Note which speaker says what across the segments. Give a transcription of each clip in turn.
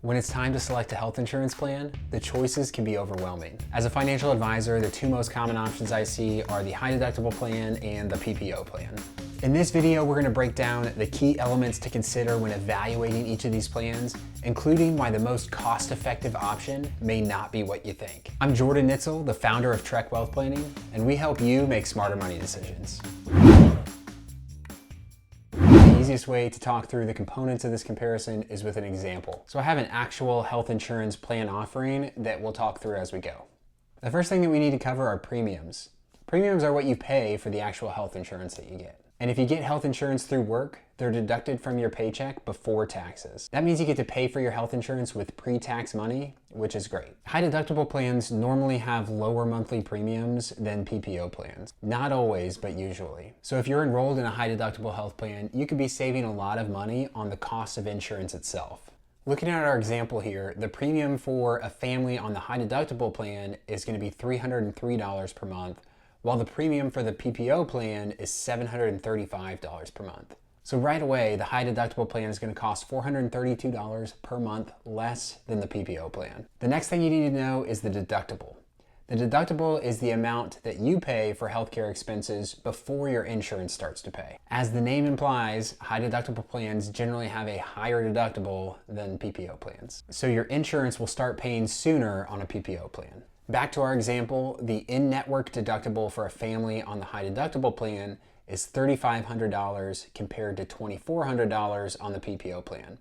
Speaker 1: When it's time to select a health insurance plan, the choices can be overwhelming. As a financial advisor, the two most common options I see are the high-deductible plan and the PPO plan. In this video, we're going to break down the key elements to consider when evaluating each of these plans, including why the most cost-effective option may not be what you think. I'm Jordan Nitzel, the founder of Trek Wealth Planning, and we help you make smarter money decisions. The easiest way to talk through the components of this comparison is with an example. So I have an actual health insurance plan offering that we'll talk through as we go. The first thing that we need to cover are premiums. Premiums are what you pay for the actual health insurance that you get. And if you get health insurance through work, they're deducted from your paycheck before taxes. That means you get to pay for your health insurance with pre-tax money, which is great. High deductible plans normally have lower monthly premiums than PPO plans. Not always, but usually. So if you're enrolled in a high deductible health plan, you could be saving a lot of money on the cost of insurance itself. Looking at our example here, the premium for a family on the high deductible plan is going to be $303 per month, while the premium for the PPO plan is $735 per month. So right away, the high deductible plan is going to cost $432 per month less than the PPO plan. The next thing you need to know is the deductible. The deductible is the amount that you pay for healthcare expenses before your insurance starts to pay. As the name implies, high deductible plans generally have a higher deductible than PPO plans. So your insurance will start paying sooner on a PPO plan. Back to our example, the in-network deductible for a family on the high deductible plan is $3,500 compared to $2,400 on the PPO plan.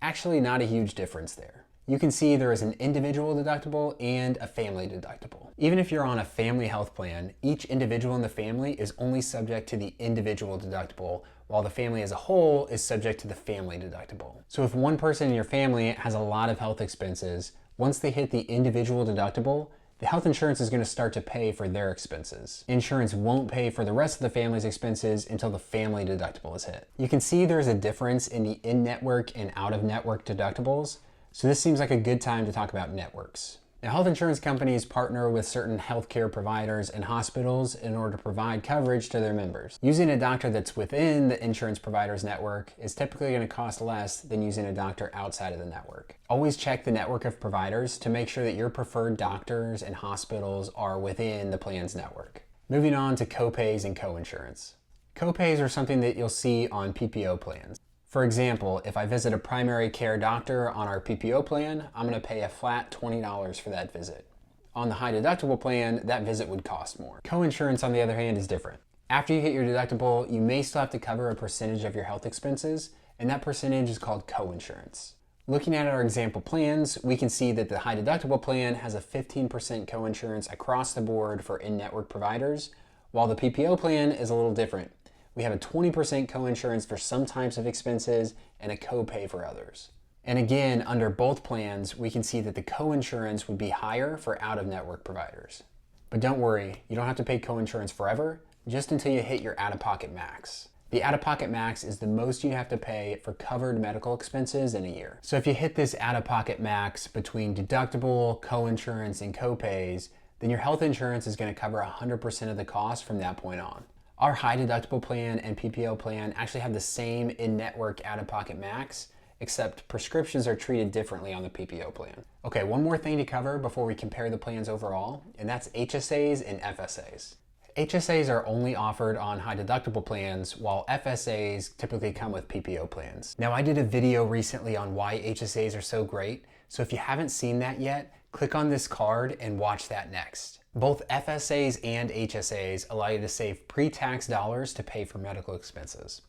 Speaker 1: Actually, not a huge difference there. You can see there is an individual deductible and a family deductible. Even if you're on a family health plan, each individual in the family is only subject to the individual deductible, while the family as a whole is subject to the family deductible. So if one person in your family has a lot of health expenses, once they hit the individual deductible, the health insurance is going to start to pay for their expenses. Insurance won't pay for the rest of the family's expenses until the family deductible is hit. You can see there's a difference in the in-network and out-of-network deductibles, so this seems like a good time to talk about networks. Now, health insurance companies partner with certain healthcare providers and hospitals in order to provide coverage to their members. Using a doctor that's within the insurance provider's network is typically going to cost less than using a doctor outside of the network. Always check the network of providers to make sure that your preferred doctors and hospitals are within the plan's network. Moving on to copays and coinsurance. Copays are something that you'll see on PPO plans. For example, if I visit a primary care doctor on our PPO plan, I'm going to pay a flat $20 for that visit. On the high deductible plan, that visit would cost more. Coinsurance, on the other hand, is different. After you hit your deductible, you may still have to cover a percentage of your health expenses, and that percentage is called coinsurance. Looking at our example plans, we can see that the high deductible plan has a 15% coinsurance across the board for in-network providers, while the PPO plan is a little different. We have a 20% coinsurance for some types of expenses and a copay for others. And again, under both plans, we can see that the coinsurance would be higher for out-of-network providers. But don't worry, you don't have to pay coinsurance forever, just until you hit your out-of-pocket max. The out-of-pocket max is the most you have to pay for covered medical expenses in a year. So if you hit this out-of-pocket max between deductible, coinsurance, and copays, then your health insurance is going to cover 100% of the cost from that point on. Our high deductible plan and PPO plan actually have the same in-network out-of-pocket max, except prescriptions are treated differently on the PPO plan. Okay, one more thing to cover before we compare the plans overall, and that's HSAs and FSAs. HSAs are only offered on high deductible plans, while FSAs typically come with PPO plans. Now, I did a video recently on why HSAs are so great, so if you haven't seen that yet, click on this card and watch that next. Both FSAs and HSAs allow you to save pre-tax dollars to pay for medical expenses.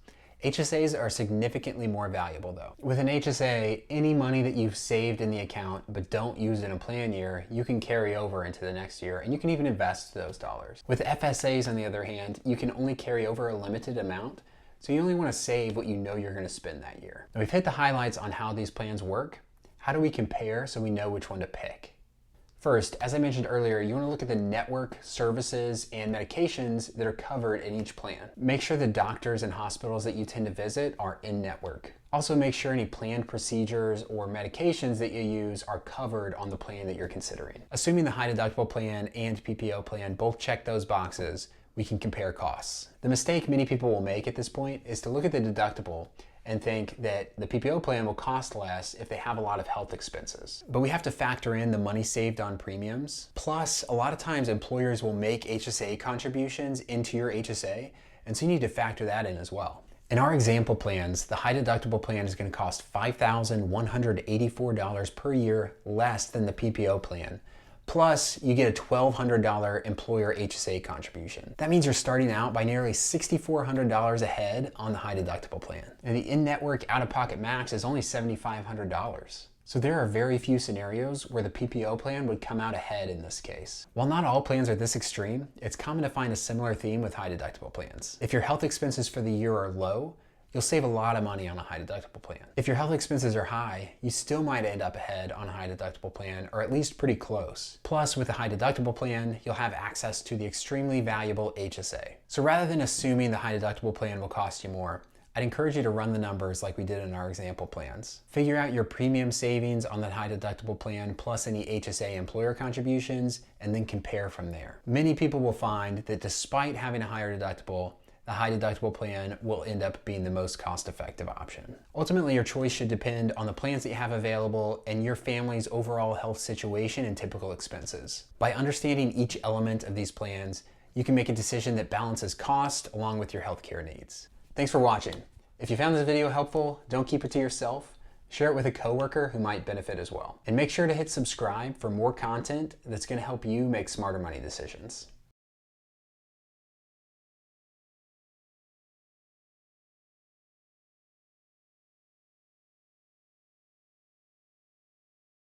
Speaker 1: HSAs are significantly more valuable though. With an HSA, any money that you've saved in the account but don't use in a plan year, you can carry over into the next year, and you can even invest those dollars. With FSAs, on the other hand, you can only carry over a limited amount, so you only want to save what you know you're going to spend that year. Now, we've hit the highlights on how these plans work. How do we compare so we know which one to pick? First, as I mentioned earlier, you want to look at the network, services, and medications that are covered in each plan. Make sure the doctors and hospitals that you tend to visit are in-network. Also, make sure any planned procedures or medications that you use are covered on the plan that you're considering. Assuming the high deductible plan and PPO plan both check those boxes, we can compare costs. The mistake many people will make at this point is to look at the deductible and think that the PPO plan will cost less if they have a lot of health expenses. But we have to factor in the money saved on premiums. Plus, a lot of times employers will make HSA contributions into your HSA, and so you need to factor that in as well. In our example plans, the high deductible plan is going to cost $5,184 per year less than the PPO plan. Plus, you get a $1,200 employer HSA contribution. That means you're starting out by nearly $6,400 ahead on the high deductible plan. And the in-network out-of-pocket max is only $7,500. So there are very few scenarios where the PPO plan would come out ahead in this case. While not all plans are this extreme, it's common to find a similar theme with high deductible plans. If your health expenses for the year are low, you'll save a lot of money on a high deductible plan. If your health expenses are high, you still might end up ahead on a high deductible plan, or at least pretty close. Plus, with a high deductible plan, you'll have access to the extremely valuable HSA. So rather than assuming the high deductible plan will cost you more, I'd encourage you to run the numbers like we did in our example plans. Figure out your premium savings on that high deductible plan plus any HSA employer contributions, and then compare from there. Many people will find that despite having a higher deductible, the high deductible plan will end up being the most cost-effective option. Ultimately, your choice should depend on the plans that you have available and your family's overall health situation and typical expenses. By understanding each element of these plans, you can make a decision that balances cost along with your healthcare needs. Thanks for watching. If you found this video helpful, don't keep it to yourself. Share it with a coworker who might benefit as well. And make sure to hit subscribe for more content that's going to help you make smarter money decisions.